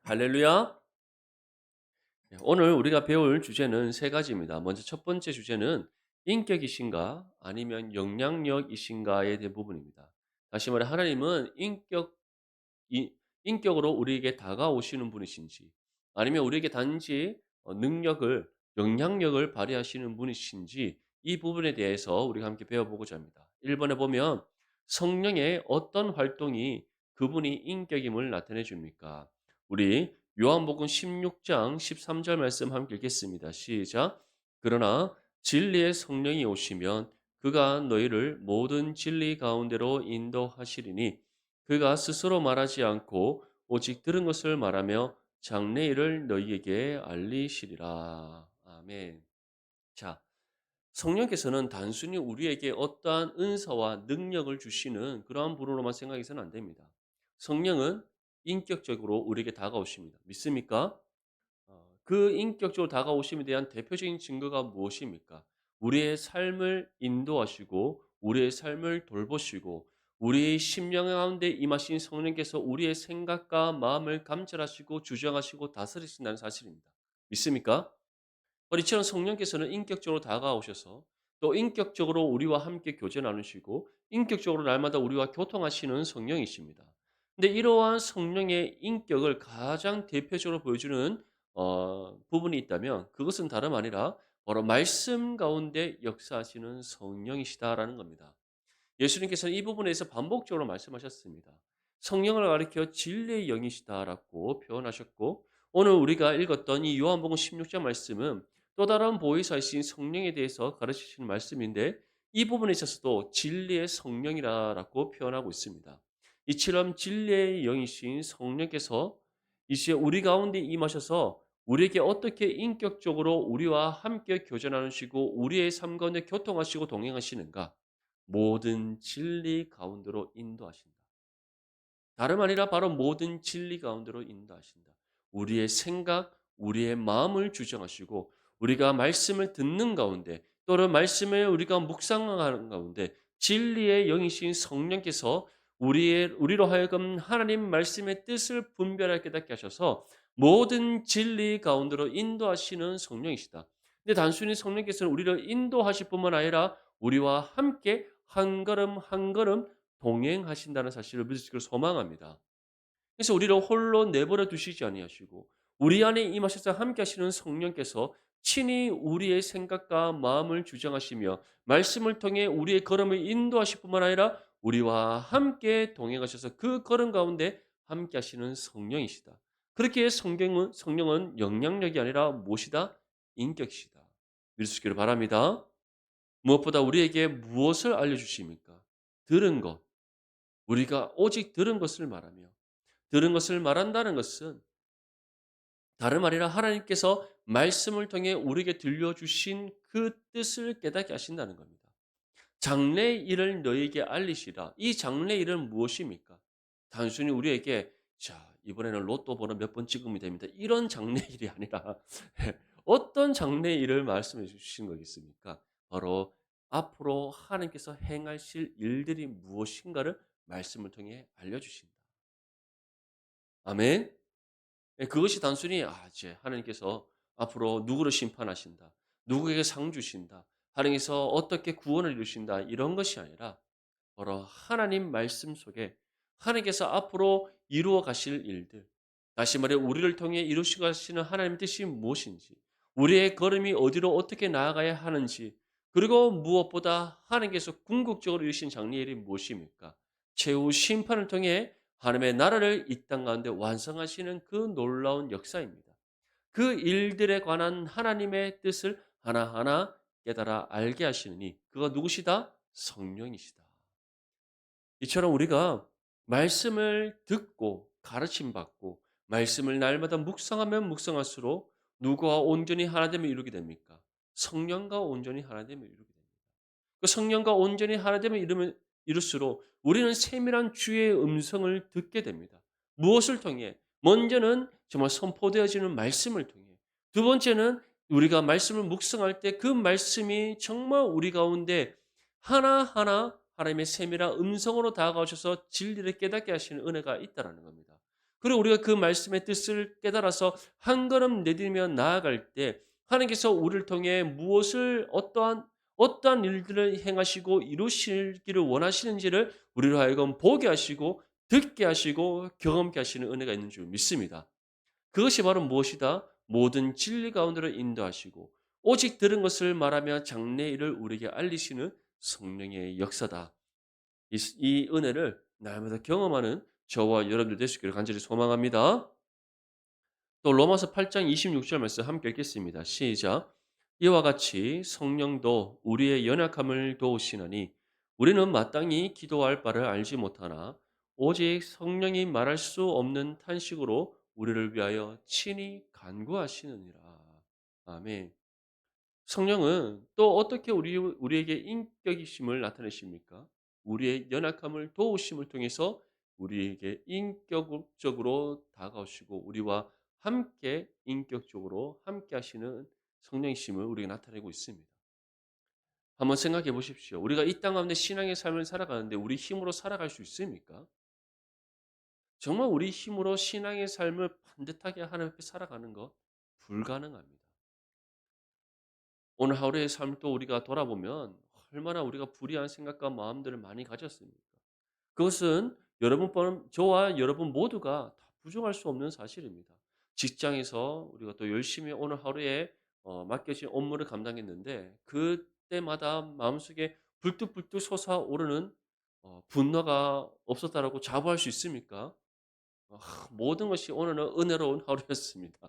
할렐루야. 오늘 우리가 배울 주제는 세 가지입니다. 먼저 첫 번째 주제는 인격이신가 아니면 영향력이신가에 대한 부분입니다. 다시 말해 하나님은 이 인격으로 우리에게 다가오시는 분이신지 아니면 우리에게 단지 능력을 영향력을 발휘하시는 분이신지 이 부분에 대해서 우리가 함께 배워보고자 합니다. 1번에 보면 성령의 어떤 활동이 그분이 인격임을 나타내 줍니까? 우리 요한복음 16장 13절 말씀 함께 읽겠습니다. 시작. 그러나 진리의 성령이 오시면 그가 너희를 모든 진리 가운데로 인도하시리니 그가 스스로 말하지 않고 오직 들은 것을 말하며 장래일을 너희에게 알리시리라. 아멘. 자, 성령께서는 단순히 우리에게 어떠한 은사와 능력을 주시는 그러한 분으로만 생각해서는 안 됩니다. 성령은 인격적으로 우리에게 다가오십니다. 믿습니까? 그 인격적으로 다가오심에 대한 대표적인 증거가 무엇입니까? 우리의 삶을 인도하시고 우리의 삶을 돌보시고 우리의 심령 가운데 임하신 성령께서 우리의 생각과 마음을 감찰하시고 주장하시고 다스리신다는 사실입니다. 믿습니까? 이처럼 성령께서는 인격적으로 다가오셔서 또 인격적으로 우리와 함께 교제 나누시고 인격적으로 날마다 우리와 교통하시는 성령이십니다. 근데 이러한 성령의 인격을 가장 대표적으로 보여주는 부분이 있다면 그것은 다름 아니라 바로 말씀 가운데 역사하시는 성령이시다라는 겁니다. 예수님께서는 이 부분에서 반복적으로 말씀하셨습니다. 성령을 가리켜 진리의 영이시다라고 표현하셨고 오늘 우리가 읽었던 이 요한복음 16장 말씀은 또 다른 보혜사이신 성령에 대해서 가르치시는 말씀인데 이 부분에 있어서도 진리의 성령이라고 표현하고 있습니다. 이처럼 진리의 영이신 성령께서 이제 우리 가운데 임하셔서 우리에게 어떻게 인격적으로 우리와 함께 교제 나누시고 우리의 삶 가운데 교통하시고 동행하시는가? 모든 진리 가운데로 인도하신다. 다름 아니라 바로 모든 진리 가운데로 인도하신다. 우리의 생각, 우리의 마음을 주장하시고 우리가 말씀을 듣는 가운데 또는 말씀을 우리가 묵상하는 가운데 진리의 영이신 성령께서 우리로 하여금 하나님 말씀의 뜻을 분별하게 깨닫게 하셔서 모든 진리 가운데로 인도하시는 성령이시다. 근데 단순히 성령께서는 우리를 인도하실 뿐만 아니라 우리와 함께 한 걸음 한 걸음 동행하신다는 사실을 믿으시기를 소망합니다. 그래서 우리를 홀로 내버려 두시지 아니하시고 우리 안에 임하셔서 함께 하시는 성령께서 친히 우리의 생각과 마음을 주장하시며 말씀을 통해 우리의 걸음을 인도하실 뿐만 아니라 우리와 함께 동행하셔서 그 걸음 가운데 함께 하시는 성령이시다. 그렇게 성령은 영향력이 아니라 무엇이다? 인격이시다. 믿으시기를 바랍니다. 무엇보다 우리에게 무엇을 알려주십니까? 들은 것. 우리가 오직 들은 것을 말하며 들은 것을 말한다는 것은 다름 아니라 하나님께서 말씀을 통해 우리에게 들려주신 그 뜻을 깨닫게 하신다는 겁니다. 장래의 일을 너희에게 알리시라. 이 장래의 일은 무엇입니까? 단순히 우리에게 자 이번에는 로또 번호 몇 번 찍으면 됩니다. 이런 장래의 일이 아니라 어떤 장래의 일을 말씀해 주신 거겠습니까? 바로 앞으로 하나님께서 행하실 일들이 무엇인가를 말씀을 통해 알려주신다. 아멘. 예 그것이 단순히 이제 하나님께서 앞으로 누구를 심판하신다. 누구에게 상 주신다. 하나님께서 어떻게 구원을 이루신다. 이런 것이 아니라 바로 하나님 말씀 속에 하나님께서 앞으로 이루어 가실 일들, 다시 말해 우리를 통해 이루시고 가시는 하나님의 뜻이 무엇인지, 우리의 걸음이 어디로 어떻게 나아가야 하는지, 그리고 무엇보다 하나님께서 궁극적으로 이루신 장래일이 무엇입니까? 최후 심판을 통해 하나님의 나라를 이 땅 가운데 완성하시는 그 놀라운 역사입니다. 그 일들에 관한 하나님의 뜻을 하나하나 깨달아 알게 하시느니 그가 누구시다? 성령이시다. 이처럼 우리가 말씀을 듣고 가르침 받고 말씀을 날마다 묵상하면 묵상할수록 누구와 온전히 하나됨을 이루게 됩니까? 성령과 온전히 하나됨을 이루게 됩니다. 그 성령과 온전히 하나됨을 이룰수록 우리는 세밀한 주의 음성을 듣게 됩니다. 무엇을 통해? 먼저는 정말 선포되어지는 말씀을 통해. 두 번째는 우리가 말씀을 묵상할 때 그 말씀이 정말 우리 가운데 하나하나 하나님의 세밀한 음성으로 다가오셔서 진리를 깨닫게 하시는 은혜가 있다라는 겁니다. 그리고 우리가 그 말씀의 뜻을 깨달아서 한 걸음 내디디며 나아갈 때 하나님께서 우리를 통해 무엇을 어떠한 일들을 행하시고 이루시기를 원하시는지를 우리로 하여금 보게 하시고 듣게 하시고 경험케 하시는 은혜가 있는 줄 믿습니다. 그것이 바로 무엇이다? 모든 진리 가운데로 인도하시고 오직 들은 것을 말하며 장래일을 우리에게 알리시는 성령의 역사다. 이 은혜를 날마다 경험하는 저와 여러분들 되시기를 간절히 소망합니다. 또 로마서 8장 26절 말씀 함께 읽겠습니다. 시작. 이와 같이 성령도 우리의 연약함을 도우시나니 우리는 마땅히 기도할 바를 알지 못하나 오직 성령이 말할 수 없는 탄식으로 우리를 위하여 친히 간구하시느니라. 아멘. 성령은 또 어떻게 우리에게 인격이심을 나타내십니까? 우리의 연약함을 도우심을 통해서 우리에게 인격적으로 다가오시고 우리와 함께 인격적으로 함께 하시는 성령이심을 우리가 나타내고 있습니다. 한번 생각해 보십시오. 우리가 이 땅 가운데 신앙의 삶을 살아가는데 우리 힘으로 살아갈 수 있습니까? 정말 우리 힘으로 신앙의 삶을 반듯하게 하나님 앞에 살아가는 것 불가능합니다. 오늘 하루의 삶을 또 우리가 돌아보면 얼마나 우리가 불의한 생각과 마음들을 많이 가졌습니까? 그것은 저와 여러분 모두가 다 부정할 수 없는 사실입니다. 직장에서 우리가 또 열심히 오늘 하루에 맡겨진 업무를 감당했는데 그때마다 마음속에 불뚝불뚝 솟아오르는 분노가 없었다라고 자부할 수 있습니까? 모든 것이 오늘은 은혜로운 하루였습니다.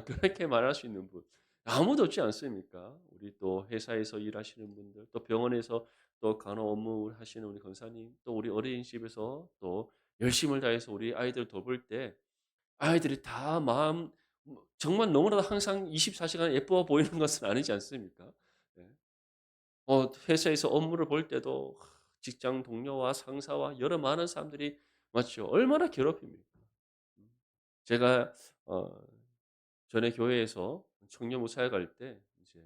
그렇게 말할 수 있는 분 아무도 없지 않습니까? 우리 또 회사에서 일하시는 분들, 또 병원에서 또 간호 업무 하시는 우리 권사님, 또 우리 어린이집에서 또 열심을 다해서 우리 아이들 돌볼 때 아이들이 다 정말 너무나도 항상 24시간 예뻐 보이는 것은 아니지 않습니까? 네. 회사에서 업무를 볼 때도 직장 동료와 상사와 여러 많은 사람들이 맞죠. 얼마나 괴롭힙니까? 음. 제가 어 전에 교회에서 청년 무사회 갈 때 이제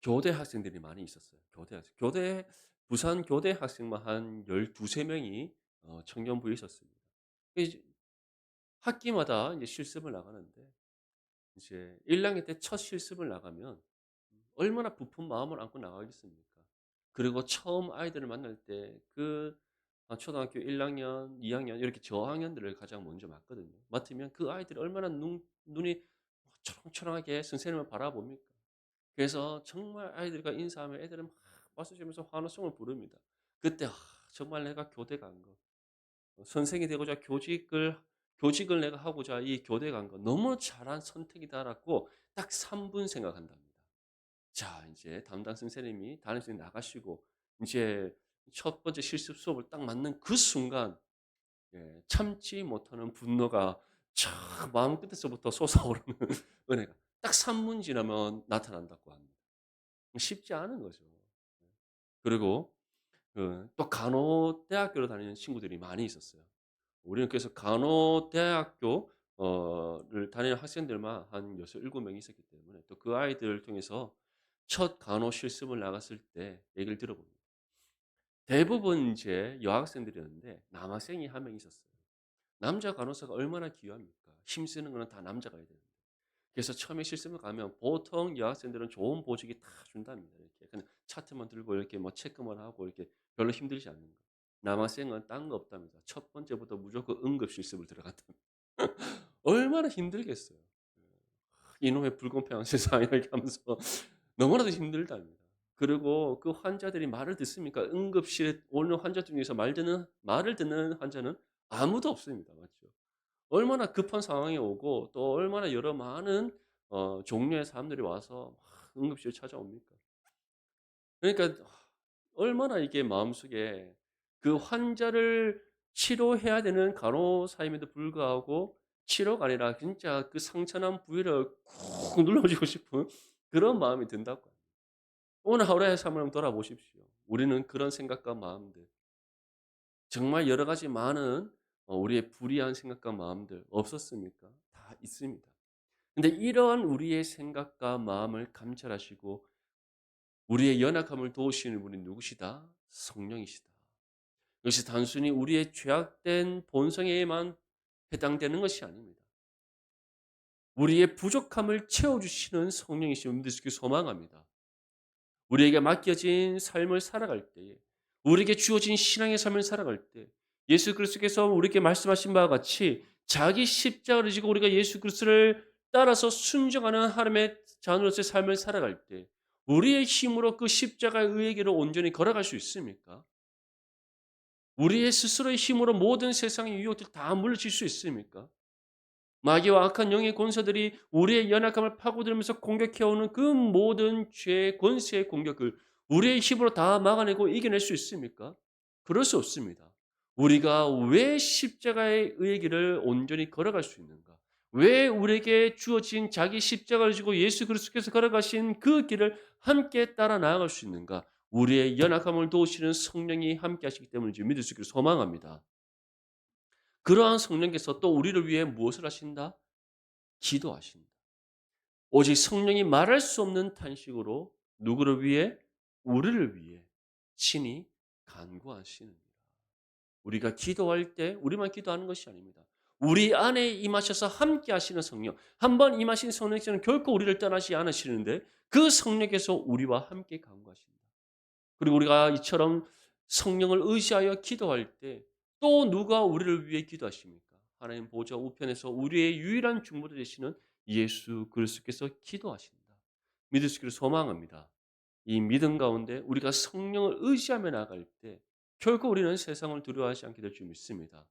교대 학생들이 많이 있었어요. 부산 교대 학생만 한 12-13 명이 청년부에 있었습니다. 이제 학기마다 이제 실습을 나가는데 이제 1 학년 때 첫 실습을 나가면 얼마나 부푼 마음을 안고 나가겠습니까? 그리고 처음 아이들을 만날 때 초등학교 1 학년, 2 학년 이렇게 저학년들을 가장 먼저 맡거든요. 맡으면 그 아이들이 얼마나 눈이 초롱초롱하게 선생님을 바라봅니까? 그래서 정말 아이들과 인사하면 애들은 막 박수 치면서 환호성을 부릅니다. 그때 정말 내가 교대 간 거, 선생이 되고자 교직을 내가 하고자 이 교대 간 거 너무 잘한 선택이다라고 딱 3분 생각한답니다. 자 이제 담당 선생님이 담임 선생님 나가시고 이제 첫 번째 실습 수업을 딱 맞는 그 순간 참지 못하는 분노가 촥 마음 끝에서부터 솟아오르는 은혜가 딱 3분 지나면 나타난다고 합니다. 쉽지 않은 거죠. 그리고 또 간호대학교를 다니는 친구들이 많이 있었어요. 우리는 그래서 간호대학교 를 다니는 학생들만 한 6-7 명이 있었기 때문에 또 그 아이들을 통해서 첫 간호 실습을 나갔을 때 얘기를 들어봅니다. 대부분 이제 여학생들이었는데 남학생이 한 명 있었어요. 남자 간호사가 얼마나 귀합니까? 힘쓰는 거는 다 남자가 해야 되는데. 그래서 처음에 실습을 가면 보통 여학생들은 좋은 보직이 다 준답니다. 이렇게 그냥 차트만 들고 이렇게 뭐 체크만 하고 이렇게 별로 힘들지 않는 거. 남학생은 딴 거 없답니다. 첫 번째부터 무조건 응급 실습을 들어간답니다. 얼마나 힘들겠어요. 이놈의 불공평한 세상 이렇게 하면서 너무나도 힘들답니다. 그리고 그 환자들이 말을 듣습니까? 응급실에 오는 환자 중에서 말을 듣는 환자는 아무도 없습니다. 맞죠? 얼마나 급한 상황이 오고 또 얼마나 여러 많은 종류의 사람들이 와서 막 응급실을 찾아옵니까? 그러니까 얼마나 이게 마음속에 그 환자를 치료해야 되는 간호사임에도 불구하고 치료가 아니라 진짜 그 상처난 부위를 쿡 눌러주고 싶은 그런 마음이 든다고. 오늘 하루의 삶을 한번 돌아보십시오. 우리는 그런 생각과 마음들 정말 여러 가지 많은 우리의 불의한 생각과 마음들 없었습니까? 다 있습니다. 근데 이러한 우리의 생각과 마음을 감찰하시고 우리의 연약함을 도우시는 분이 누구시다? 성령이시다. 이것이 단순히 우리의 죄악된 본성에만 해당되는 것이 아닙니다. 우리의 부족함을 채워주시는 성령이심을 믿을 수 있게 소망합니다. 우리에게 맡겨진 삶을 살아갈 때에, 우리에게 주어진 신앙의 삶을 살아갈 때, 예수 그리스도께서 우리에게 말씀하신 바와 같이 자기 십자가를 지고 우리가 예수 그리스도를 따라서 순종하는 하나님의 자녀로서의 삶을 살아갈 때, 우리의 힘으로 그 십자가의 의의 길을 온전히 걸어갈 수 있습니까? 우리의 스스로의 힘으로 모든 세상의 유혹들 다 물리칠 수 있습니까? 마귀와 악한 영의 권세들이 우리의 연약함을 파고들면서 공격해오는 그 모든 죄의 권세의 공격을 우리의 힘으로 다 막아내고 이겨낼 수 있습니까? 그럴 수 없습니다. 우리가 왜 십자가의 의의 길을 온전히 걸어갈 수 있는가? 왜 우리에게 주어진 자기 십자가를 지고 예수 그리스도께서 걸어가신 그 길을 함께 따라 나아갈 수 있는가? 우리의 연약함을 도우시는 성령이 함께 하시기 때문인지 믿을 수 있기를 소망합니다. 그러한 성령께서 또 우리를 위해 무엇을 하신다? 기도하신다. 오직 성령이 말할 수 없는 탄식으로 누구를 위해? 우리를 위해 친히 간구하시느니라. 우리가 기도할 때 우리만 기도하는 것이 아닙니다. 우리 안에 임하셔서 함께 하시는 성령, 한 번 임하신 성령께서는 결코 우리를 떠나지 않으시는데 그 성령께서 우리와 함께 간구하신다. 그리고 우리가 이처럼 성령을 의지하여 기도할 때 또 누가 우리를 위해 기도하십니까? 하나님 보좌 우편에서 우리의 유일한 중보자 되시는 예수 그리스도께서 기도하신다. 믿을 수 있기를 소망합니다. 이 믿음 가운데 우리가 성령을 의지하며 나갈 때 결코 우리는 세상을 두려워하지 않게 될 줄 믿습니다.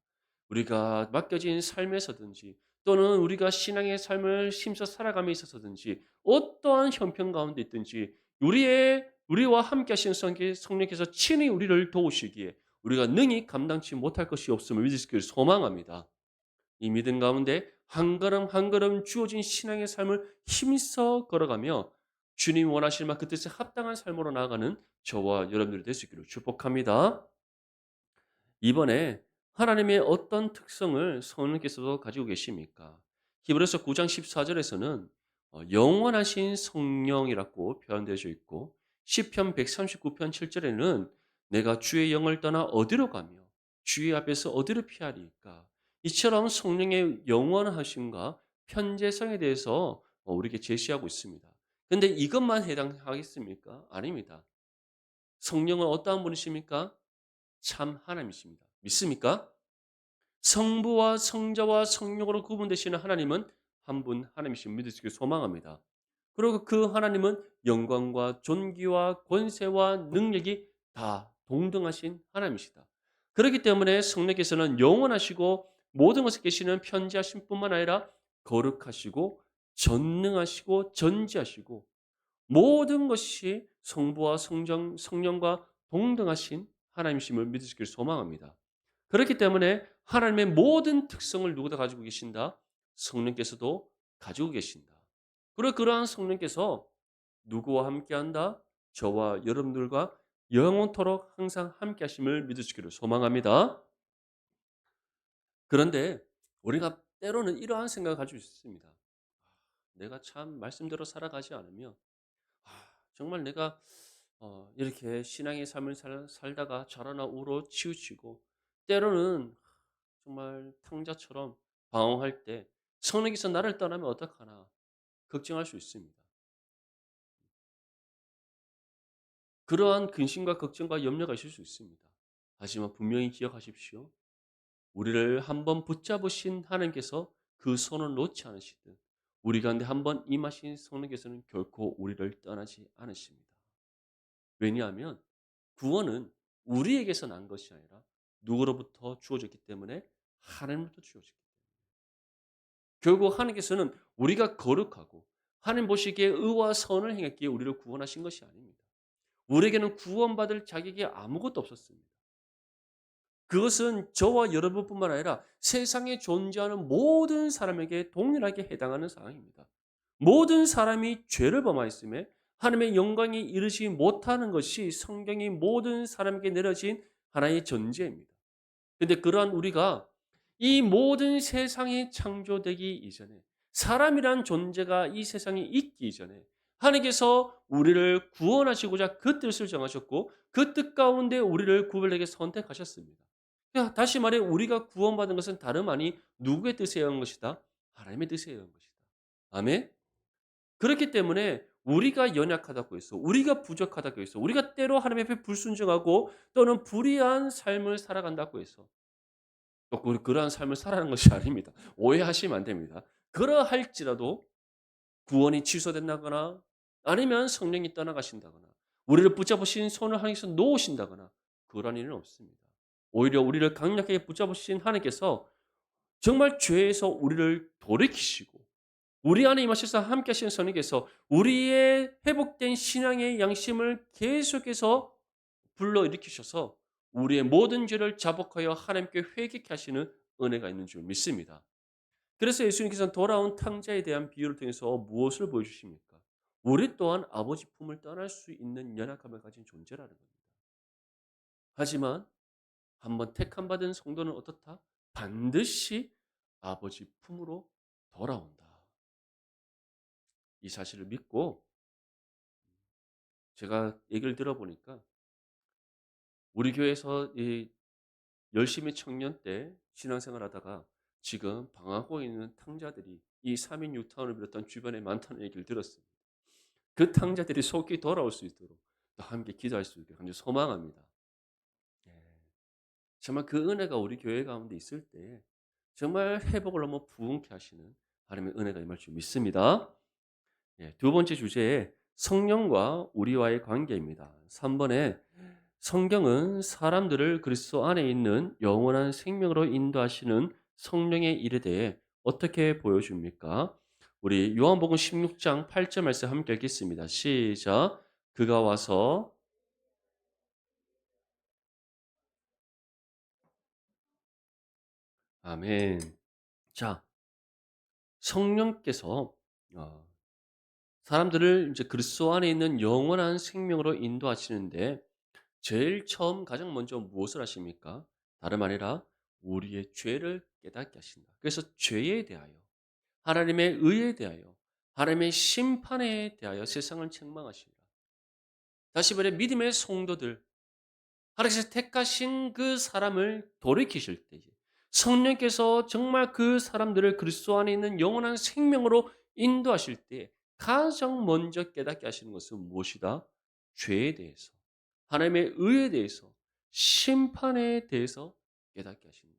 우리가 맡겨진 삶에서든지 또는 우리가 신앙의 삶을 힘써 살아감에 있어서든지 어떠한 형편 가운데 있든지 우리와 함께 하시는 성령께서 친히 우리를 도우시기에 우리가 능히 감당치 못할 것이 없음을 믿을 수 있기를 소망합니다. 이 믿음 가운데 한 걸음 한 걸음 주어진 신앙의 삶을 힘써 걸어가며 주님 원하실 만큼 뜻에 합당한 삶으로 나아가는 저와 여러분들이 될 수 있기를 축복합니다. 이번에 하나님의 어떤 특성을 성령께서도 가지고 계십니까? 히브리서 9장 14절에서는 영원하신 성령이라고 표현되어 있고 시편 139편 7절에는 내가 주의 영을 떠나 어디로 가며 주의 앞에서 어디로 피하리까? 이처럼 성령의 영원하심과 편재성에 대해서 우리에게 제시하고 있습니다. 근데 이것만 해당하겠습니까? 아닙니다. 성령은 어떠한 분이십니까? 참 하나님이십니다. 믿습니까? 성부와 성자와 성령으로 구분되시는 하나님은 한 분 하나님이신 믿을 수 있기를 소망합니다. 그리고 그 하나님은 영광과 존귀와 권세와 능력이 다 동등하신 하나님이시다. 그렇기 때문에 성령께서는 영원하시고 모든 것을 계시는 편지하신 뿐만 아니라 거룩하시고 전능하시고 전지하시고 모든 것이 성부와 성령과 동등하신 하나님이심을 믿으시기를 소망합니다. 그렇기 때문에 하나님의 모든 특성을 누구다 가지고 계신다? 성령께서도 가지고 계신다. 그리고 그러한 성령께서 누구와 함께한다? 저와 여러분들과 영원토록 항상 함께하심을 믿으시기를 소망합니다. 그런데 우리가 때로는 이러한 생각을 가지고 있습니다. 내가 참 말씀대로 살아가지 않으면 정말 내가 이렇게 신앙의 삶을 살다가 자라나 우로 치우치고 때로는 정말 탕자처럼 방황할 때 성령께서 나를 떠나면 어떡하나 걱정할 수 있습니다. 그러한 근심과 걱정과 염려가 있을 수 있습니다. 하지만 분명히 기억하십시오. 우리를 한번 붙잡으신 하나님께서 그 손을 놓지 않으시듯 우리 가운데 한번 임하신 성령께서는 결코 우리를 떠나지 않으십니다. 왜냐하면 구원은 우리에게서 난 것이 아니라 누구로부터 주어졌기 때문에 하나님부터 주어졌기 때문에 결국 하나님께서는 우리가 거룩하고 하나님 보시기에 의와 선을 행했기에 우리를 구원하신 것이 아닙니다. 우리에게는 구원받을 자격이 아무것도 없었습니다. 그것은 저와 여러분뿐만 아니라 세상에 존재하는 모든 사람에게 동일하게 해당하는 상황입니다. 모든 사람이 죄를 범하였음에 하나님의 영광이 이르지 못하는 것이 성경이 모든 사람에게 내려진 하나의 전제입니다. 근데 그러한 우리가 이 모든 세상이 창조되기 이전에 사람이란 존재가 이 세상에 있기 이전에 하나님께서 우리를 구원하시고자 그 뜻을 정하셨고 그 뜻 가운데 우리를 구별되게 선택하셨습니다. 그러니까 다시 말해 우리가 구원받은 것은 다름 아니 누구의 뜻에 의한 것이다? 하나님의 뜻에 의한 것이다. 아멘. 그렇기 때문에 우리가 연약하다고 해서 우리가 부족하다고 해서 우리가 때로 하나님 앞에 불순종하고 또는 불의한 삶을 살아간다고 해서 또 그러한 삶을 살아가는 것이 아닙니다. 오해하시면 안 됩니다. 그러할지라도 구원이 취소된다거나 아니면 성령이 떠나가신다거나 우리를 붙잡으신 손을 하나님께서 놓으신다거나 그런 일은 없습니다. 오히려 우리를 강력하게 붙잡으신 하나님께서 정말 죄에서 우리를 돌이키시고 우리 안에 임하셔서 함께 하시는 성령께서 우리의 회복된 신앙의 양심을 계속해서 불러일으키셔서 우리의 모든 죄를 자복하여 하나님께 회개케 하시는 은혜가 있는 줄 믿습니다. 그래서 예수님께서는 돌아온 탕자에 대한 비유를 통해서 무엇을 보여주십니까? 우리 또한 아버지 품을 떠날 수 있는 연약함을 가진 존재라는 겁니다. 하지만 한번 택함 받은 성도는 어떻다? 반드시 아버지 품으로 돌아온다. 이 사실을 믿고 제가 얘기를 들어보니까 우리 교회에서 이 열심히 청년 때 신앙생활 하다가 지금 방황하고 있는 탕자들이 이 3인 뉴타운을 비롯한 주변에 많다는 얘기를 들었습니다. 그 탕자들이 속히 돌아올 수 있도록 또 함께 기도할 수 있게 간절히 소망합니다. 예. 정말 그 은혜가 우리 교회 가운데 있을 때 정말 회복을 너무 부흥케 하시는 하나님의 은혜가 임할 줄 믿습니다. 예, 두 번째 주제에 성령과 우리와의 관계입니다. 3번에 성경은 사람들을 그리스도 안에 있는 영원한 생명으로 인도하시는 성령의 일에 대해 어떻게 보여줍니까? 우리 요한복음 16장 8절 말씀 함께 읽겠습니다. 시작. 그가 와서 아멘. 자, 성령께서 어, 사람들을 이제 그리스도 안에 있는 영원한 생명으로 인도하시는데 제일 처음 가장 먼저 무엇을 하십니까? 다름 아니라 우리의 죄를 깨닫게 하신다. 그래서 죄에 대하여 하나님의 의에 대하여 하나님의 심판에 대하여 세상을 책망하시라. 다시 말해 믿음의 성도들 하나님께서 택하신 그 사람을 돌이키실 때에 성령께서 정말 그 사람들을 그리스도 안에 있는 영원한 생명으로 인도하실 때 가장 먼저 깨닫게 하시는 것은 무엇이다? 죄에 대해서, 하나님의 의에 대해서, 심판에 대해서 깨닫게 하신다.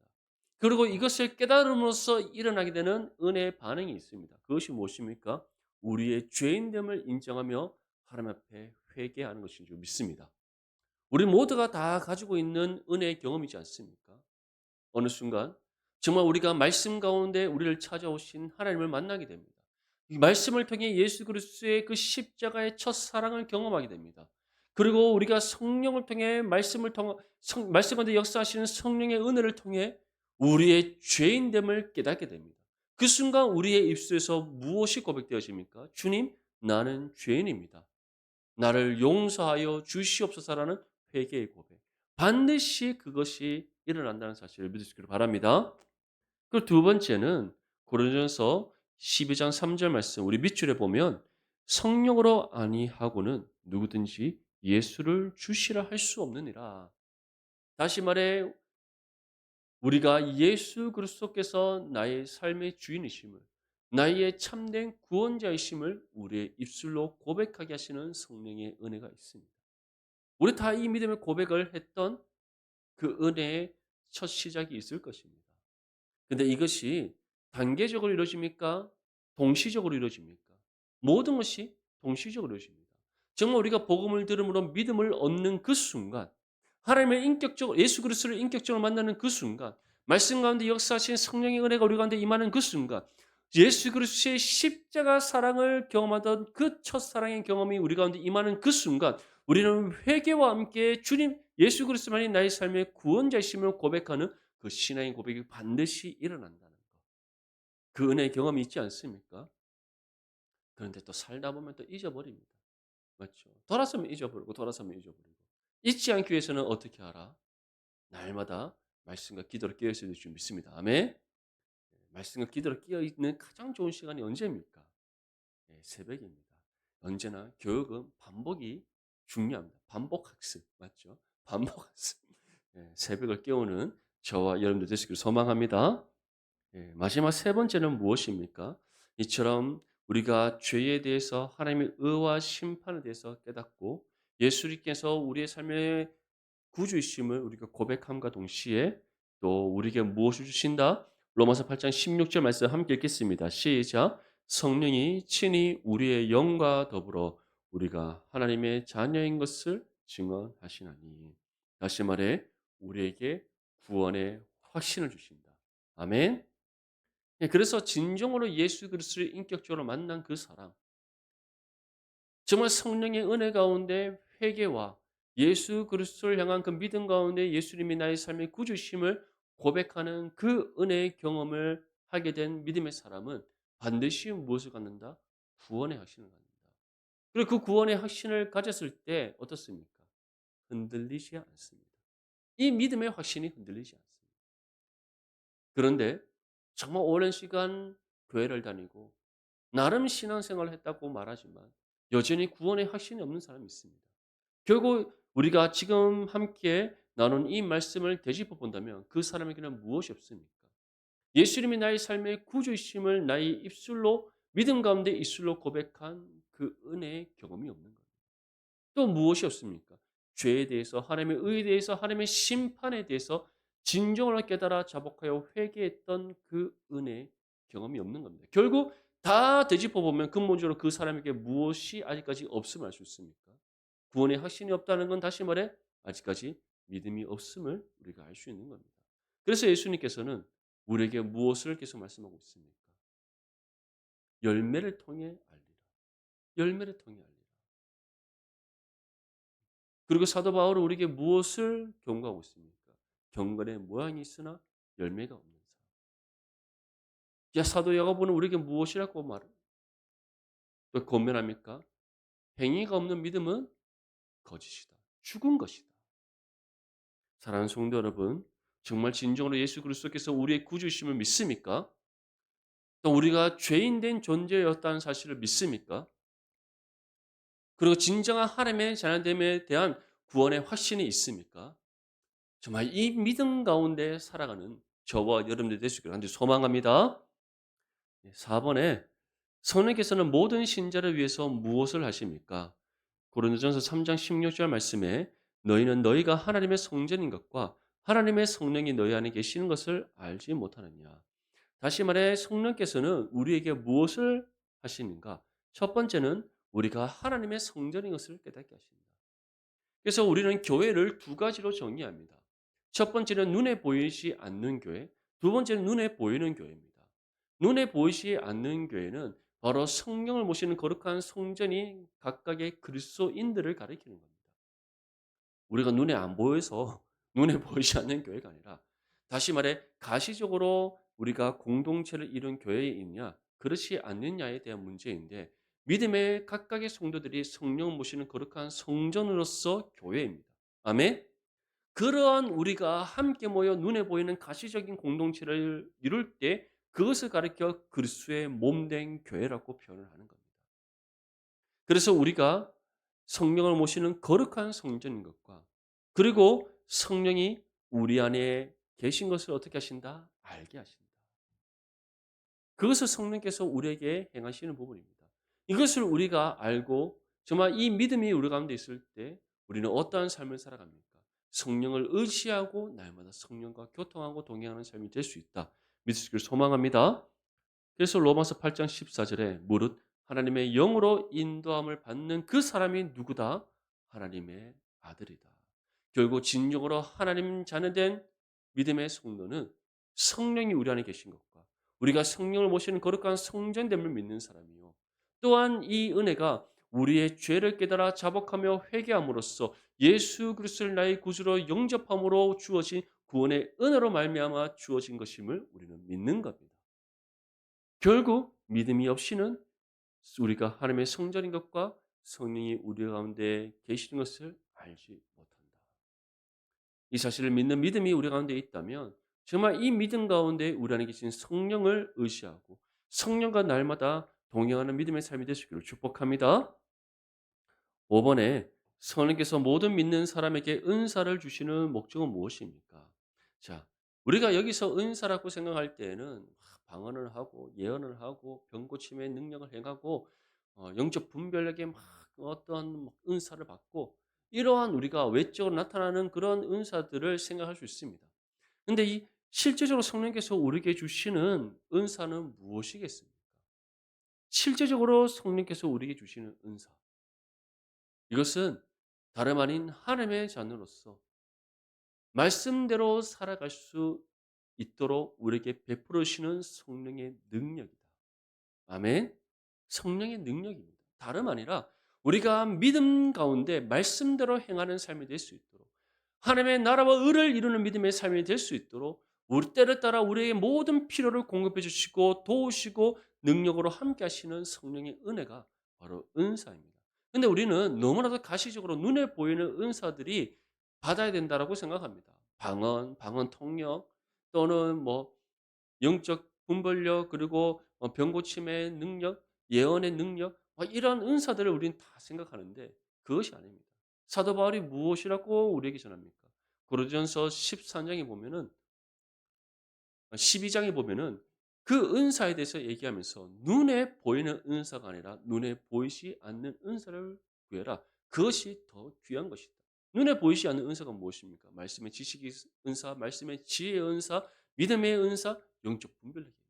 그리고 이것을 깨달음으로써 일어나게 되는 은혜의 반응이 있습니다. 그것이 무엇입니까? 우리의 죄인됨을 인정하며 하나님 앞에 회개하는 것인 줄 믿습니다. 우리 모두가 다 가지고 있는 은혜의 경험이지 않습니까? 어느 순간 정말 우리가 말씀 가운데 우리를 찾아오신 하나님을 만나게 됩니다. 이 말씀을 통해 예수 그리스도의 그 십자가의 첫 사랑을 경험하게 됩니다. 그리고 우리가 성령을 통해 말씀 가운데 역사하시는 성령의 은혜를 통해 우리의 죄인됨을 깨닫게 됩니다. 그 순간 우리의 입술에서 무엇이 고백되어집니까? 주님, 나는 죄인입니다. 나를 용서하여 주시옵소서라는 회개의 고백. 반드시 그것이 일어난다는 사실을 믿으시기를 바랍니다. 그리고 두 번째는 고린도전서 12장 3절 말씀 우리 밑줄에 보면 성령으로 아니하고는 누구든지 예수를 주시라 할 수 없느니라. 다시 말해 우리가 예수 그리스도께서 나의 삶의 주인이심을 나의 참된 구원자이심을 우리의 입술로 고백하게 하시는 성령의 은혜가 있습니다. 우리 다 이 믿음의 고백을 했던 그 은혜의 첫 시작이 있을 것입니다. 근데 이것이 단계적으로 이루어집니까? 동시적으로 이루어집니까? 모든 것이 동시적으로 이루어집니다. 정말 우리가 복음을 들음으로 믿음을 얻는 그 순간, 하나님을 인격적으로 예수 그리스도를 인격적으로 만나는 그 순간, 말씀 가운데 역사하신 성령의 은혜가 우리 가운데 임하는 그 순간, 예수 그리스도의 십자가 사랑을 경험하던 그 첫사랑의 경험이 우리 가운데 임하는 그 순간, 우리는 회개와 함께 주님 예수 그리스도만이 나의 삶의 구원자이심을 고백하는 그 신앙의 고백이 반드시 일어난다는 것. 그 은혜의 경험이 있지 않습니까? 그런데 또 살다 보면 또 잊어버립니다. 맞죠? 돌아서면 잊어버리고 돌아서면 잊어버리고. 잊지 않기 위해서는 어떻게 하라? 날마다 말씀과 기도로 깨어 있어야 될 줄 믿습니다. 아멘. 말씀과 기도로 깨어 있는 가장 좋은 시간이 언제입니까? 새벽입니다. 언제나 교육은 반복이 중요합니다. 반복 학습 맞죠? 반복 학습. 예, 새벽을 깨우는 저와 여러분들 되시기를 소망합니다. 예, 마지막 세 번째는 무엇입니까? 이처럼 우리가 죄에 대해서 하나님의 의와 심판에 대해서 깨닫고 예수님께서 우리의 삶의 구주이심을 우리가 고백함과 동시에 또 우리에게 무엇을 주신다? 로마서 8장 16절 말씀 함께 읽겠습니다. 시작. 성령이 친히 우리의 영과 더불어 우리가 하나님의 자녀인 것을 증언하시나니. 다시 말해 우리에게 구원의 확신을 주신다. 아멘. 예, 그래서 진정으로 예수 그리스도를 인격적으로 만난 그 사람, 정말 성령의 은혜 가운데 회개와 예수 그리스도를 향한 그 믿음 가운데 예수님이 나의 삶의 구주심을 고백하는 그 은혜의 경험을 하게 된 믿음의 사람은 반드시 무엇을 갖는다? 구원의 확신을 갖는다. 그리고 그 구원의 확신을 가졌을 때 어떻습니까? 흔들리지 않습니다. 이 믿음의 확신이 흔들리지 않습니다. 그런데 정말 오랜 시간 교회를 다니고 나름 신앙생활을 했다고 말하지만 여전히 구원의 확신이 없는 사람이 있습니다. 결국 우리가 지금 함께 나눈 이 말씀을 되짚어 본다면 그 사람에게는 무엇이 없습니까? 예수님이 나의 삶의 구주이심을 나의 입술로 믿음 가운데 입술로 고백한 그 은혜의 경험이 없는 거예요. 또 무엇이 없습니까? 죄에 대해서 하나님의 의에 대해서 하나님의 심판에 대해서 진정으로 깨달아 자복하여 회개했던 그 은혜의 경험이 없는 겁니다. 결국 다 되짚어 보면 근본적으로 그 사람에게 무엇이 아직까지 없음을 알 수 있습니까? 구원의 확신이 없다는 건 다시 말해 아직까지 믿음이 없음을 우리가 알 수 있는 겁니다. 그래서 예수님께서는 우리에게 무엇을 계속 말씀하고 있습니까? 열매를 통해 알리라. 열매를 통해 알리라. 그리고 사도 바울은 우리에게 무엇을 경고하고 있습니까? 경건의 모양이 있으나 열매가 없는 사람. 야, 사도 야고보는 우리에게 무엇이라고 또 권면합니까? 행위가 없는 믿음은 거짓이다. 죽은 것이다. 사랑하는 성도 여러분, 정말 진정으로 예수 그리스도께서 우리의 구주이심을 믿습니까? 또 우리가 죄인 된 존재였다는 사실을 믿습니까? 그리고 진정한 하나님의 자녀됨에 대한 구원의 확신이 있습니까? 정말 이 믿음 가운데 살아가는 저와 여러분들 되시기를 간절히 소망합니다. 4번에 성령께서는 모든 신자를 위해서 무엇을 하십니까? 고린도전서 3장 16절 말씀에 너희는 너희가 하나님의 성전인 것과 하나님의 성령이 너희 안에 계시는 것을 알지 못하느냐. 다시 말해 성령께서는 우리에게 무엇을 하시는가? 첫 번째는 우리가 하나님의 성전인 것을 깨닫게 하십니다. 그래서 우리는 교회를 두 가지로 정의합니다. 첫 번째는 눈에 보이지 않는 교회, 두 번째는 눈에 보이는 교회입니다. 눈에 보이지 않는 교회는 바로 성령을 모시는 거룩한 성전이 각각의 그리스도인들을 가리키는 겁니다. 우리가 눈에 안 보여서 눈에 보이지 않는 교회가 아니라 다시 말해 가시적으로 우리가 공동체를 이룬 교회에 있냐 그렇지 않느냐에 대한 문제인데 믿음의 각각의 성도들이 성령을 모시는 거룩한 성전으로서 교회입니다. 아멘. 그러한 우리가 함께 모여 눈에 보이는 가시적인 공동체를 이룰 때 그것을 가리켜 그리스도의 몸된 교회라고 표현을 하는 겁니다. 그래서 우리가 성령을 모시는 거룩한 성전인 것과 그리고 성령이 우리 안에 계신 것을 어떻게 하신다? 알게 하신다. 그것을 성령께서 우리에게 행하시는 부분입니다. 이것을 우리가 알고 정말 이 믿음이 우리 가운데 있을 때 우리는 어떠한 삶을 살아갑니까? 성령을 의지하고 날마다 성령과 교통하고 동행하는 삶이 될 수 있다. 믿으시길 소망합니다. 그래서 로마서 8장 14절에 무릇 하나님의 영으로 인도함을 받는 그 사람이 누구다? 하나님의 아들이다. 결국 진정으로 하나님 자녀된 믿음의 성도는 성령이 우리 안에 계신 것과 우리가 성령을 모시는 거룩한 성전됨을 믿는 사람이요. 또한 이 은혜가 우리의 죄를 깨달아 자복하며 회개함으로써 예수 그리스도를 나의 구주로 영접함으로 주어진 구원의 은혜로 말미암아 주어진 것임을 우리는 믿는 겁니다. 결국 믿음이 없이는 우리가 하나님의 성전인 것과 성령이 우리 가운데 계시는 것을 알지 못한다. 이 사실을 믿는 믿음이 우리 가운데 있다면 정말 이 믿음 가운데 우리 안에 계신 성령을 의지하고 성령과 날마다 동행하는 믿음의 삶이 되시기를 축복합니다. 5번에 성령께서 모든 믿는 사람에게 은사를 주시는 목적은 무엇입니까? 자, 우리가 여기서 은사라고 생각할 때에는 막 방언을 하고 예언을 하고 병 고침의 능력을 행하고 영적 분별력에 막 어떠한 막 은사를 받고 이러한 우리가 외적으로 나타나는 그런 은사들을 생각할 수 있습니다. 근데 이 실제적으로 성령께서 우리에게 주시는 은사는 무엇이겠습니까? 실제적으로 성령께서 우리에게 주시는 은사. 이것은 다름 아닌 하나님의 자녀로서 말씀대로 살아갈 수 있도록 우리에게 베풀어 주시는 성령의 능력이다. 아멘. 성령의 능력입니다. 다름 아니라 우리가 믿음 가운데 말씀대로 행하는 삶이 될 수 있도록 하나님의 나라와 의를 이루는 믿음의 삶이 될 수 있도록 우리 때를 따라 우리의 모든 필요를 공급해 주시고 도우시고 능력으로 함께 하시는 성령의 은혜가 바로 은사입니다. 근데 우리는 너무나도 가시적으로 눈에 보이는 은사들이 받아야 된다라고 생각합니다. 방언 통역 또는 뭐 영적 분별력 그리고 병 고침의 능력, 예언의 능력 이런 은사들을 우리는 다 생각하는데 그것이 아닙니다. 사도 바울이 무엇이라고 우리에게 전합니까? 고린도전서 13장에 보면은 12장에 보면은 그 은사에 대해서 얘기하면서 눈에 보이는 은사가 아니라 눈에 보이지 않는 은사를 구해라. 그것이 더 귀한 것이다. 눈에 보이지 않는 은사가 무엇입니까? 말씀의 지식의 은사, 말씀의 지혜의 은사, 믿음의 은사, 영적 분별력의 은사.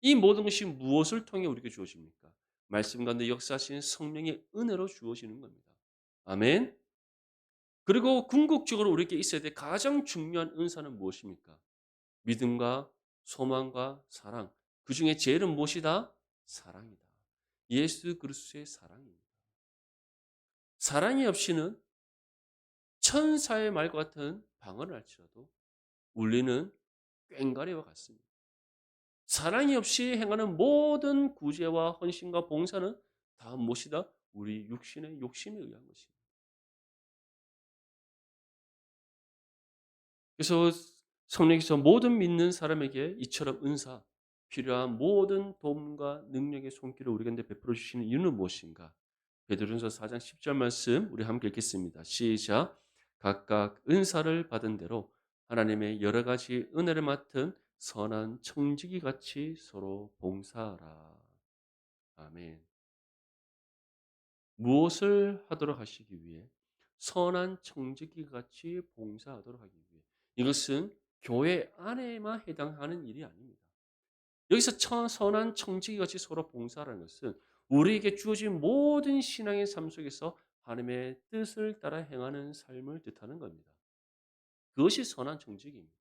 이 모든 것이 무엇을 통해 우리에게 주어집니까? 말씀 가운데 역사하시는 성령의 은혜로 주어지는 겁니다. 아멘. 그리고 궁극적으로 우리에게 있어야 될 가장 중요한 은사는 무엇입니까? 믿음과 소망과 사랑. 그 중에 제일은 무엇이다? 사랑이다. 예수 그리스도의 사랑입니다. 사랑이 없이는 천사의 말과 같은 방언을 할지라도 울리는 꽹과리와 같습니다. 사랑이 없이 행하는 모든 구제와 헌신과 봉사는 다 무엇이다? 우리 육신의 욕심에 의한 것입니다. 그래서 성령께서 모든 믿는 사람에게 이처럼 은사, 필요한 모든 도움과 능력의 손길을 우리 가운데 베풀어 주시는 이유는 무엇인가? 베드로전서 4장 10절 말씀 우리 함께 읽겠습니다. 시작. 각각 은사를 받은 대로 하나님의 여러 가지 은혜를 맡은 선한 청지기 같이 서로 봉사하라. 아멘. 무엇을 하도록 하시기 위해? 선한 청지기 같이 봉사하도록 하기 위해. 이것은 교회 안에만 해당하는 일이 아닙니다. 여기서 선한 청지기 같이 서로 봉사하는 것은 우리에게 주어진 모든 신앙의 삶 속에서 하나님의 뜻을 따라 행하는 삶을 뜻하는 겁니다. 그것이 선한 청지기입니다.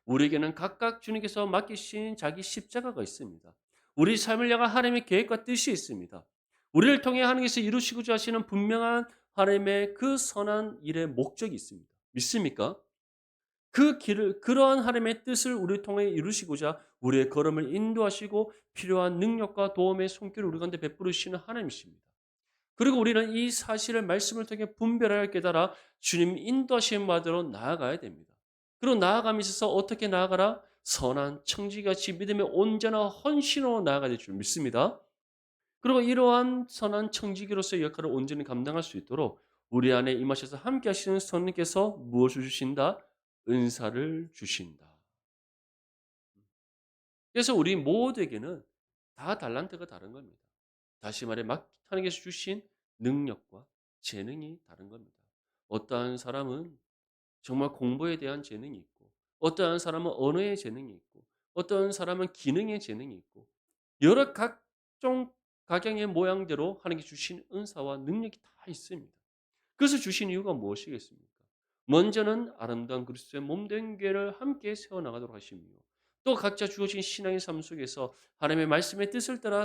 우리에게는 각각 주님께서 맡기신 자기 십자가가 있습니다. 우리 삶을 향한 하나님의 계획과 뜻이 있습니다. 우리를 통해 하나님께서 이루시고자 하시는 분명한 하나님의 그 선한 일의 목적이 있습니다. 믿습니까? 그 길을 그러한 하나님의 뜻을 우리를 통해 이루시고자 우리의 걸음을 인도하시고 필요한 능력과 도움의 손길을 우리 가운데 베풀으시는 하나님이십니다. 그리고 우리는 이 사실을 말씀을 통해 분별하여 깨달아 주님 인도하시는 바대로 나아가야 됩니다. 그리고 나아감에 있어서 어떻게 나아가라? 선한 청지기같이 믿음의 온전한 헌신으로 나아가야 될 줄 믿습니다. 그리고 이러한 선한 청지기로서의 역할을 온전히 감당할 수 있도록 우리 안에 임하셔서 함께 하시는 성령께서 무엇을 주신다? 은사를 주신다. 그래서 우리 모두에게는 다 달란트가 다른 겁니다. 다시 말해 하나님께서 주신 능력과 재능이 다른 겁니다. 어떠한 사람은 정말 공부에 대한 재능이 있고 어떠한 사람은 언어의 재능이 있고 어떠한 사람은 기능의 재능이 있고 여러 각종 각양의 모양대로 하나님께 주신 은사와 능력이 다 있습니다. 그래서 주신 이유가 무엇이겠습니까? 먼저는 아름다운 그리스도의 몸된 교회를 함께 세워나가도록 하시며 또 각자 주어진 신앙의 삶 속에서 하나님의 말씀의 뜻을 따라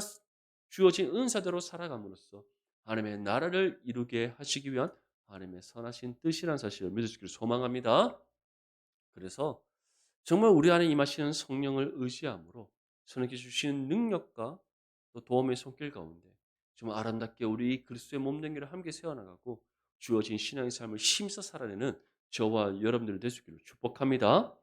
주어진 은사대로 살아감으로써 하나님의 나라를 이루게 하시기 위한 하나님의 선하신 뜻이라는 사실을 믿을 수 있기를 소망합니다. 그래서 정말 우리 안에 임하시는 성령을 의지함으로 성령께서 주시는 능력과 또 도움의 손길 가운데 정말 아름답게 우리 그리스도의 몸된 교회를 함께 세워나가고 주어진 신앙의 삶을 힘써 살아내는 저와 여러분들이 될 수 있기를 축복합니다.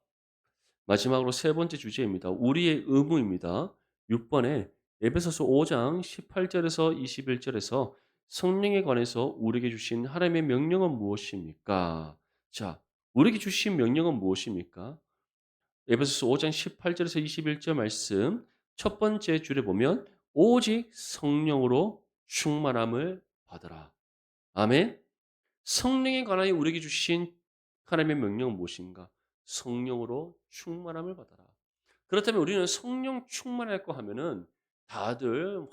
마지막으로 세 번째 주제입니다. 우리의 의무입니다. 6번에 에베소서 5장 18절에서 21절에서 성령에 관해서 우리에게 주신 하나님의 명령은 무엇입니까? 자, 우리에게 주신 명령은 무엇입니까? 에베소서 5장 18절에서 21절 말씀 첫 번째 줄에 보면 오직 성령으로 충만함을 받으라. 아멘. 성령에 관하여 우리에게 주신 하나님의 명령은 무엇인가? 성령으로 충만함을 받아라. 그렇다면 우리는 성령 충만할 거 하면은 다들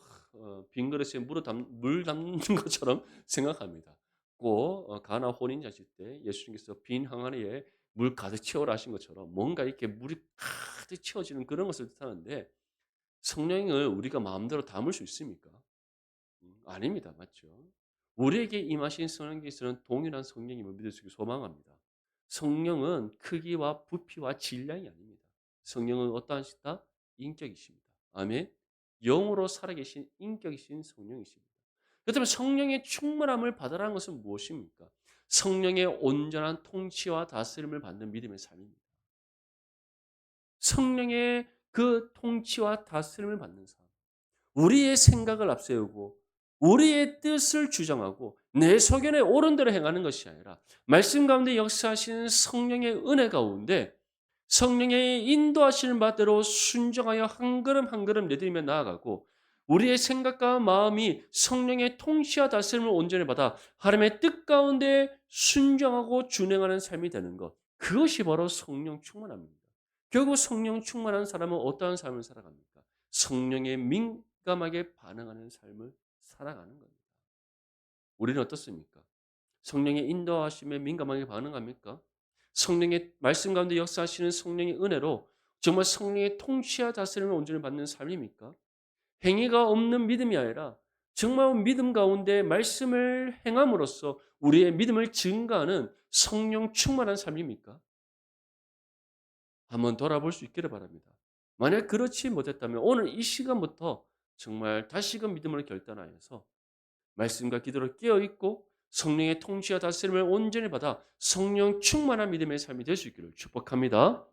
빈 그릇에 물 담는 것처럼 생각합니다. 꼭 가나 혼인 하실 때 예수님께서 빈 항아리에 물 가득 채우라 하신 것처럼 뭔가 이렇게 물이 가득 채워지는 그런 것을 뜻하는데 성령을 우리가 마음대로 담을 수 있습니까? 아닙니다. 맞죠? 우리에게 임하신 성령께서는 동일한 성령임을 믿을 수 있게 소망합니다. 성령은 크기와 부피와 질량이 아닙니다. 성령은 어떠하시다? 인격이십니다. 아멘. 영으로 살아계신 인격이신 성령이십니다. 그렇다면 성령의 충만함을 받으라는 것은 무엇입니까? 성령의 온전한 통치와 다스림을 받는 믿음의 삶입니다. 성령의 그 통치와 다스림을 받는 삶. 우리의 생각을 앞세우고 우리의 뜻을 주장하고 내 소견에 옳은 대로 행하는 것이 아니라 말씀 가운데 역사하시는 성령의 은혜 가운데 성령의 인도하시는 바대로 순종하여 한 걸음 한 걸음 내디디며 나아가고 우리의 생각과 마음이 성령의 통치와 다스림을 온전히 받아 하나님의 뜻 가운데 순종하고 준행하는 삶이 되는 것. 그것이 바로 성령 충만함입니다. 결국 성령 충만한 사람은 어떠한 삶을 살아갑니까? 성령에 민감하게 반응하는 삶을 살아가는 겁니다. 우리는 어떻습니까? 성령의 인도하심에 민감하게 반응합니까? 성령의 말씀 가운데 역사하시는 성령의 은혜로 정말 성령의 통치와 다스림을 온전히 받는 삶입니까? 행위가 없는 믿음이 아니라 정말 믿음 가운데 말씀을 행함으로써 우리의 믿음을 증가하는 성령 충만한 삶입니까? 한번 돌아볼 수 있기를 바랍니다. 만약 그렇지 못했다면 오늘 이 시간부터 정말 다시금 믿음을 결단하여서 말씀과 기도로 깨어있고 성령의 통치와 다스림을 온전히 받아 성령 충만한 믿음의 삶이 될 수 있기를 축복합니다.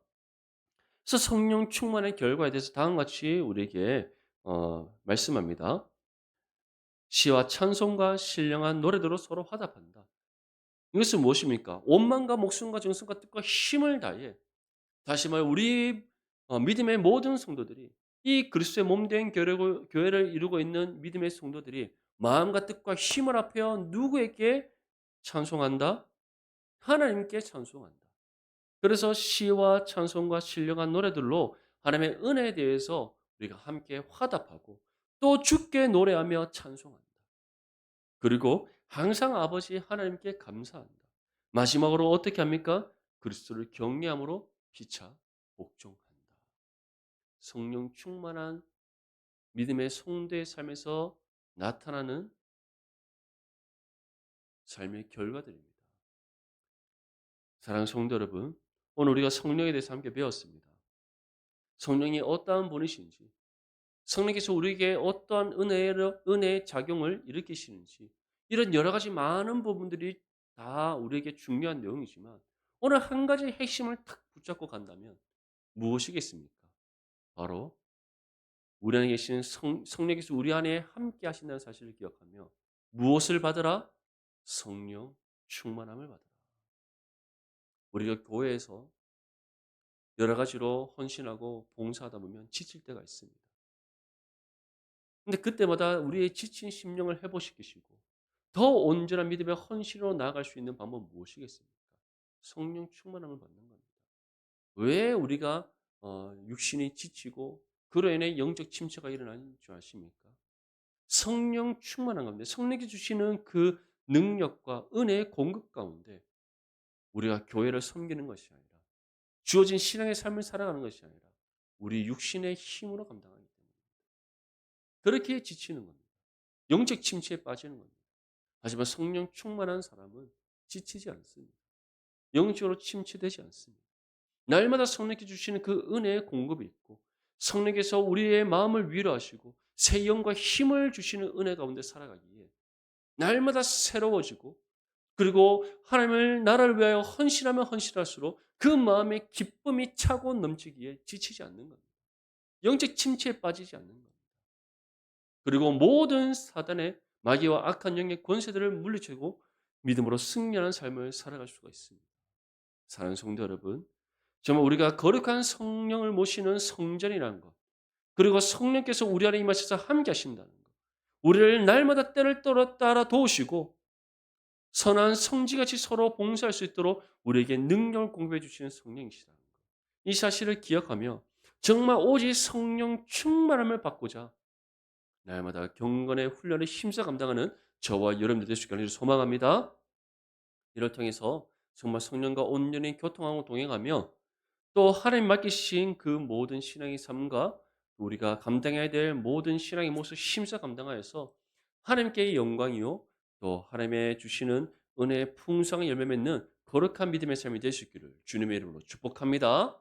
그래서 성령 충만의 결과에 대해서 다음과 같이 우리에게 말씀합니다. 시와 찬송과 신령한 노래대로 서로 화답한다. 이것은 무엇입니까? 온 마음과 목숨과 정성과 뜻과 힘을 다해 다시 말해 우리 믿음의 모든 성도들이 이 그리스도의 몸된 교회를 이루고 있는 믿음의 성도들이 마음과 뜻과 힘을 합하여 누구에게 찬송한다? 하나님께 찬송한다. 그래서 시와 찬송과 신령한 노래들로 하나님의 은혜에 대해서 우리가 함께 화답하고 또 주께 노래하며 찬송한다. 그리고 항상 아버지 하나님께 감사한다. 마지막으로 어떻게 합니까? 그리스도를 경외함으로 피차 복종한다. 성령 충만한 믿음의 성도의 삶에서 나타나는 삶의 결과들입니다. 사랑하는 성도 여러분, 오늘 우리가 성령에 대해서 함께 배웠습니다. 성령이 어떠한 분이신지, 성령께서 우리에게 어떠한 은혜의 작용을 일으키시는지, 이런 여러 가지 많은 부분들이 다 우리에게 중요한 내용이지만, 오늘 한 가지 핵심을 탁 붙잡고 간다면 무엇이겠습니까? 바로 우리 안에 계신 성령께서 우리 안에 함께 하신다는 사실을 기억하며 무엇을 받으라? 성령 충만함을 받으라. 우리가 교회에서 여러 가지로 헌신하고 봉사하다 보면 지칠 때가 있습니다. 근데 그때마다 우리의 지친 심령을 회복시키시고 더 온전한 믿음의 헌신으로 나아갈 수 있는 방법은 무엇이겠습니까? 성령 충만함을 받는 겁니다. 왜 우리가 육신이 지치고 그로 인해 영적 침체가 일어나는 줄 아십니까? 성령 충만한 가운데 성령이 주시는 그 능력과 은혜의 공급 가운데 우리가 교회를 섬기는 것이 아니라 주어진 신앙의 삶을 살아가는 것이 아니라 우리 육신의 힘으로 감당하기 때문에 그렇게 지치는 겁니다. 영적 침체에 빠지는 겁니다. 하지만 성령 충만한 사람은 지치지 않습니다. 영적으로 침체되지 않습니다. 날마다 성령께 주시는 그 은혜의 공급이 있고 성령께서 우리의 마음을 위로하시고 새 영과 힘을 주시는 은혜 가운데 살아가기에 날마다 새로워지고 그리고 하나님을 나라를 위하여 헌신하면 헌신할수록 그 마음의 기쁨이 차고 넘치기에 지치지 않는 겁니다. 영적 침체에 빠지지 않는 겁니다. 그리고 모든 사단의 마귀와 악한 영의 권세들을 물리치고 믿음으로 승리하는 삶을 살아갈 수가 있습니다. 사랑하는 성도 여러분, 정말 우리가 거룩한 성령을 모시는 성전이라는 것, 그리고 성령께서 우리 안에 임하셔서 함께 하신다는 것, 우리를 날마다 때를 따라 도우시고 선한 성지같이 서로 봉사할 수 있도록 우리에게 능력을 공급해 주시는 성령이시라는 것. 이 사실을 기억하며 정말 오직 성령 충만함을 받고자 날마다 경건의 훈련을 힘써 감당하는 저와 여러분들 되실 것을 소망합니다. 이를 통해서 정말 성령과 온전히 교통하고 동행하며 또 하나님 맡기신 그 모든 신앙의 삶과 우리가 감당해야 될 모든 신앙의 몫을 힘써 감당하여서 하나님께 영광이요 또 하나님의 주시는 은혜의 풍성한 열매 맺는 거룩한 믿음의 삶이 되실 기를 주님의 이름으로 축복합니다.